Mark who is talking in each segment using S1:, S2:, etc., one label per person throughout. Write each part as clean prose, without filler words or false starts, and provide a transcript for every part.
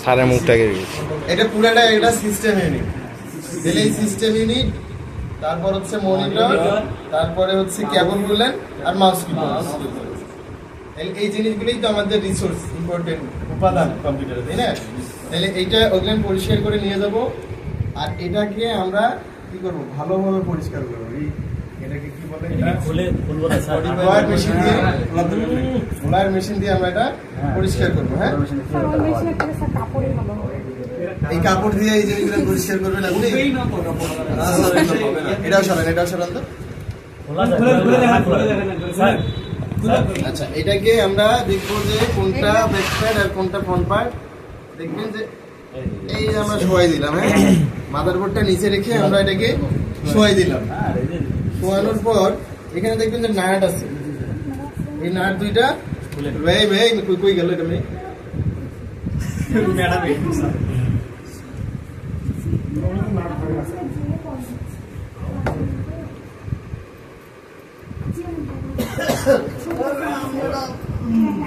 S1: সারা মুখটাকে
S2: এটা পুরোটা একটা সিস্টেম ইউনিট। তাহলে এই সিস্টেম ইউনিট, তারপর হচ্ছে মনিটর, তারপরে হচ্ছে কেবল গুলেন আর মাউস কিবোর্ড। এই জিনিসগুলোই তো আমাদের রিসোর্স, ইম্পর্টেন্ট উপাদান কম্পিউটারে, তাই না? তাহলে এইটা ওগুলো পরিষ্কার করে নিয়ে যাব। আর এটাকে আমরা কি করব, ভালোভাবে পরিষ্কার করব। এটাকে কি বলে, ব্লোয়ার মেশিন দিয়ে, ব্লোয়ার মেশিন দিয়ে আমরা এটা পরিষ্কার করব। হ্যাঁ, এই কাপড় দিয়ে এই জিনিসগুলো পরিষ্কার করবেন আপনি। এটাও সরান, এটাও সরান তো। আচ্ছা, এটাকে আমরা দেখবো যে কোনটা ব্যাক সাইড আর কোনটা ফ্রন্ট পার্ট। দেখবেন যে এই যে আমরা শোয়াই দিলাম। হ্যাঁ, মাদারবোর্ডটা নিচে রেখে আমরা এটাকে শোয়াই দিলাম। শোয়ানোর পর এখানে দেখবেন যে নাট আছে, এই নাট দুইটা কই গেল এটা মেয়ে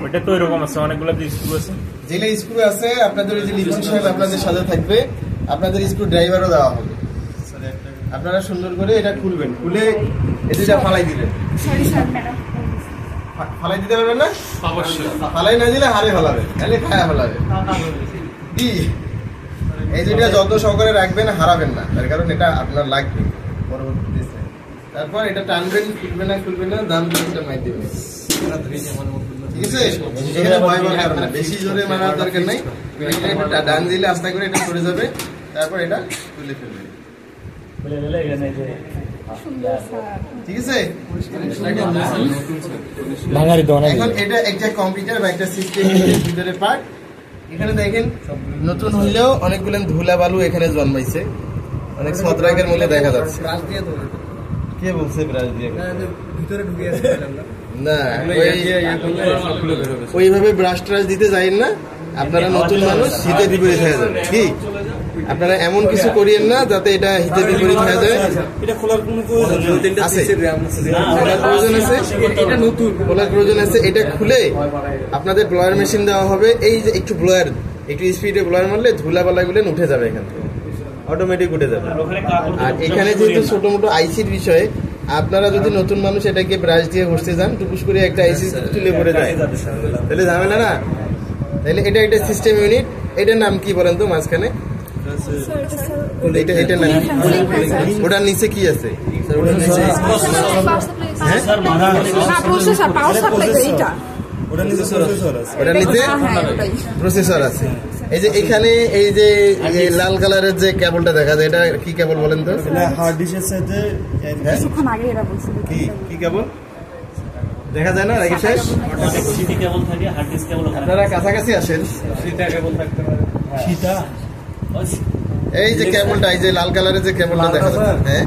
S3: ওটা তো এরকম আছে, অনেকগুলো স্ক্রু আছে।
S2: যেগুলো স্ক্রু আছে আপনাদের, ওই যে লিখন সাহেব আপনাদের সাথে থাকবে, আপনাদের স্ক্রু ড্রাইভারও দেওয়া হবে। আপনারা সুন্দর করে এটা খুলবেন, খুলে এটা ফালাই দিবেন। ফালাই দিতে পারবেন না? অবশ্যই। ফালাই না দিলে হারে ফেলাবে, তাহলে খায়া ফেলাবে। কি এই যেটা যত সহকারে রাখবেন, হারাবেন না, তার কারণ এটা আপনার লাগবে পরবর্তীতে। তারপর এটা টানবেন, খুলবে না দাম দিয়ে মাই দিবেন। ঠিক আছে, এখানে ভয় পাওয়ার কারণ না, বেশি জোরে মারার দরকার নাই। ডান দিলে আস্তে করে এটা সরে যাবে, তারপর এটা তুলে ফেলবে। ঠিক আছে, এখন এটা একটা কম্পিউটার বা একটা সিস্টেমের ভিতরে পার্ট। এখানে দেখেন নতুন হইলেও অনেকগুলো ধুলা বালু এখানে জন্মাইছে, অনেক ছত্রাকের মূলে দেখা যাচ্ছে। কে বলছে ব্রাশ দিয়ে? ভিতরে ঢুকে না, ওইভাবে ব্রাশ ট্রাশ দিতে যাইেন না। আপনারা নতুন মানুষ, হিতে বিপরীত হয়ে যাবে। কি আপনারা এমন কিছু করিয়েন না যাতে এটা হিতে বিপরীত হয়ে যায়। এটা খোলার কোনো প্রয়োজন আছে? খোলার প্রয়োজন আছে, এটা নতুন খোলার প্রয়োজন আছে। এটা খুলে আপনাদের ব্লোয়ার মেশিন দেওয়া হবে। এই যে একটু ব্লোয়ার, একটু স্পিডে ব্লোয়ার মারলে ধুলাবালাগুলো উঠে যাবে, এখান থেকে অটোমেটিক উঠে যাবে। আর এখানে যেহেতু ছোট মোটো আইসির বিষয়ে, আপনারা যদি নতুন মানুষ এটাকে ব্রাশ দিয়ে ঘষতে যান, টুকুস করে একটা আইসি তুলে পড়ে যায়, তাহলে ঝামেলা না। তাহলে এটা একটা সিস্টেম ইউনিট। এটার নাম কি বলেন তো মাঝখানে? এটার নাম ওটার নিচে কি আছে? ওটার নিচে প্রসেসর আছে। এই যে এখানে এই যে লাল কালারের যে কেবলটা দেখা যায়, এটা কি কেবল বলেন তো? হার্ড ডিস্কের সাথে কি কেবল দেখা যায় না? সিটি কেবল থাকে, হার্ড ডিস্ক কেবল। আপনারা কাছাকাছি আসেন, সীতা কেবল থাকতে পারে। সীতা, এই যে কেবলটা, এই যে লাল কালারের যে কেবলটা দেখা যাচ্ছে, হ্যাঁ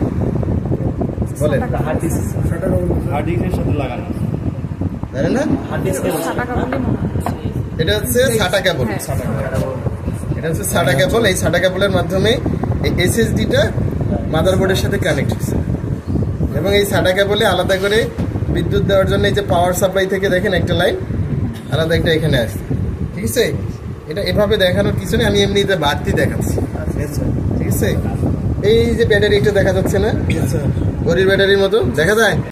S2: বলেন। হার্ড ডিস্কের সাথে লাগানো, জানেন না? হার্ড ডিস্ক কেবল, এটা হচ্ছে সাটা কেবল। এটা হচ্ছে সাটা কেবল। এই সাটা কেবলের মাধ্যমে এই এসএসডিটা মাদারবোর্ডের সাথে কানেক্ট হচ্ছে, এবং এই সাটা কেবলে আলাদা করে বিদ্যুৎ দেওয়ার জন্য এই যে পাওয়ার সাপ্লাই থেকে দেখেন একটা লাইন আলাদা একটা এখানে আসছে। ঠিক আছে, এটা এভাবে দেখানোর কিছু নেই, আমি এমনিতে বাড়তি দেখাচ্ছি। ঠিক আছে, এই যে ব্যাটারি একটা দেখা যাচ্ছে না, ঘড়ির ব্যাটারির মতো দেখা যায়।